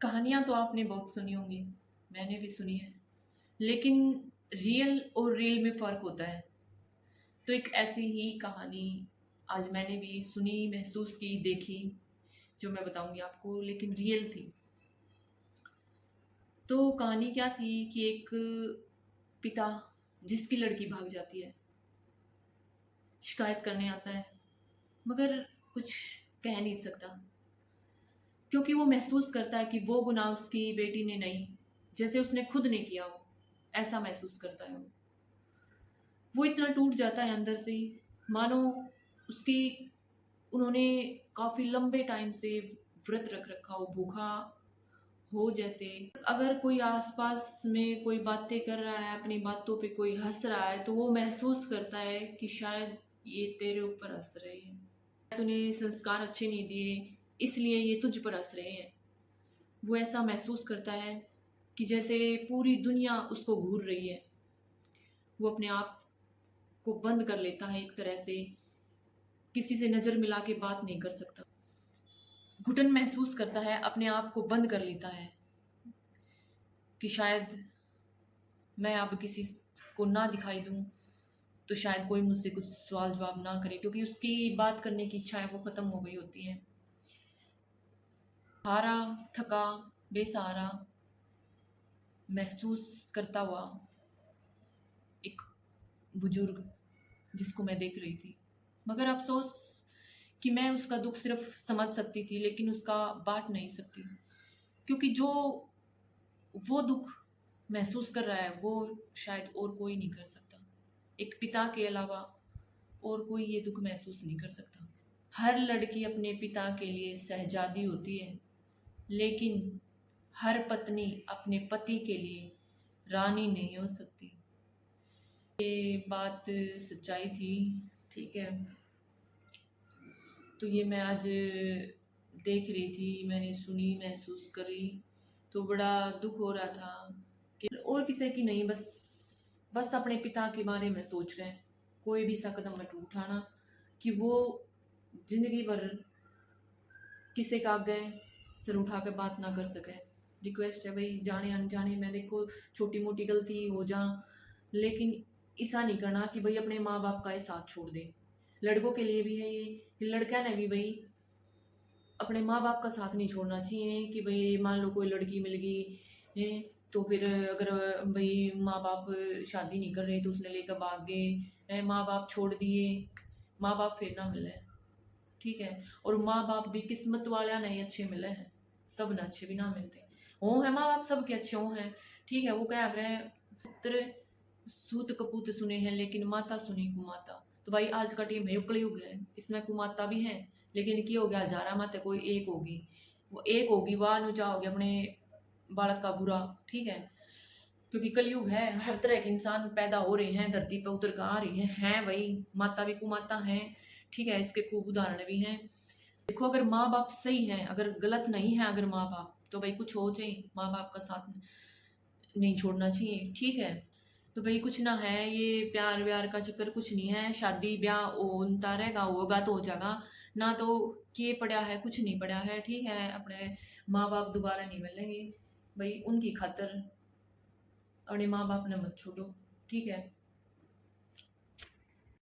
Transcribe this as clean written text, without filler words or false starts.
कहानियाँ तो आपने बहुत सुनी होंगी, मैंने भी सुनी है, लेकिन रियल और रील में फ़र्क होता है। तो एक ऐसी ही कहानी आज मैंने भी सुनी, महसूस की, देखी, जो मैं बताऊँगी आपको, लेकिन रियल थी। तो कहानी क्या थी कि एक पिता जिसकी लड़की भाग जाती है, शिकायत करने आता है, मगर कुछ कह नहीं सकता, क्योंकि वो महसूस करता है कि वो गुनाह उसकी बेटी ने नहीं, जैसे उसने खुद ने किया हो, ऐसा महसूस करता है वो। वो इतना टूट जाता है अंदर से, मानो उसकी उन्होंने काफ़ी लंबे टाइम से व्रत रख रखा हो, भूखा हो जैसे। अगर कोई आस-पास में कोई बातें कर रहा है, अपनी बातों पे कोई हँस रहा है, तो वो महसूस करता है कि शायद ये तेरे ऊपर हँस रहे हैं। तूने संस्कार अच्छे नहीं दिए, इसलिए ये तुझ पर हँस रहे हैं। वो ऐसा महसूस करता है कि जैसे पूरी दुनिया उसको घूर रही है। वो अपने आप को बंद कर लेता है एक तरह से, किसी से नज़र मिला के बात नहीं कर सकता। घुटन महसूस करता है, अपने आप को बंद कर लेता है कि शायद मैं अब किसी को ना दिखाई दूँ, तो शायद कोई मुझसे कुछ सवाल जवाब ना करे, क्योंकि उसकी बात करने की इच्छाएँ वो ख़त्म हो गई होती हैं। हारा, थका, बेसहारा महसूस करता हुआ एक बुजुर्ग जिसको मैं देख रही थी। मगर अफ़सोस कि मैं उसका दुःख सिर्फ़ समझ सकती थी, लेकिन उसका बाँट नहीं सकती। क्योंकि जो वो दुःख महसूस कर रहा है, वो शायद और कोई नहीं कर सकता। एक पिता के अलावा और कोई ये दुःख महसूस नहीं कर सकता। हर लड़की अपने पिता के लिए शहज़ादी होती है, लेकिन हर पत्नी अपने पति के लिए रानी नहीं हो सकती। ये बात सच्चाई थी, ठीक है? तो ये मैं आज देख रही थी, मैंने सुनी, महसूस करी, तो बड़ा दुःख हो रहा था कि और किसी की नहीं, बस अपने पिता के बारे में सोच रहे हैं। कोई भी ऐसा कदम मत उठाना कि वो ज़िंदगी भर किसी के आगे सिर उठा के बात ना कर सके। रिक्वेस्ट है भई, जाने-अनजाने में देखो छोटी-मोटी गलती हो जा, लेकिन ऐसा नहीं करना कि भई अपने माँ-बाप का ही साथ छोड़ दे। लड़कों के लिए भी है ये, कि लड़का ने भी भई अपने माँ-बाप का साथ नहीं छोड़ना चाहिए कि भई मान लो कोई लड़की मिल गई है, तो फिर अगर भई माँ-बाप शादी नहीं कर रहे तो उसने लेकर भाग गए, हैं, माँ-बाप छोड़ दिए, माँ-बाप फिर ना मिले, ठीक है? और माँ-बाप भी किस्मत वाले नहीं अच्छे मिले हैं, सब ना अच्छे भी ना मिलते। हों हैं माँ-बाप सबके अच्छे हों हैं, ठीक है? वो क्या कह रहे हैं, पुत्र सूत कपूत सुने हैं लेकिन माता सुनी कुमाता। तो भाई आज का टाइम है, कलयुग है, इसमें कुमाता भी हैं, लेकिन की हो गया हज़ारा माता कोई एक होगी। वो एक होगी, वाह नु चाहोगे अपने बालक का बुरा, ठीक है? क्योंकि कलयुग है, हर तरह के इंसान पैदा हो रहे हैं, धरती पे उतर कर आ रहे हैं भई, माता भी कुमाता हैं, ठीक है? इसके खूब उदाहरण भी हैं। देखो अगर माँ-बाप सही हैं, अगर गलत नहीं है अगर माँ-बाप, तो भई कुछ हो जाए, माँ-बाप का साथ नहीं छोड़ना चाहिए, ठीक है? तो भई कुछ ना है, ये प्यार-व्यार का चक्कर कुछ नहीं है, शादी-ब्याह होता रहेगा, होगा तो हो जाएगा, ना तो ये पड़ा है, कुछ नहीं पड़ा है, ठीक है? अपने माँ-बाप दोबारा नहीं मिलेंगे, भई उनकी खातिर अपने माँ-बाप ने मत छोड़ो, ठीक है?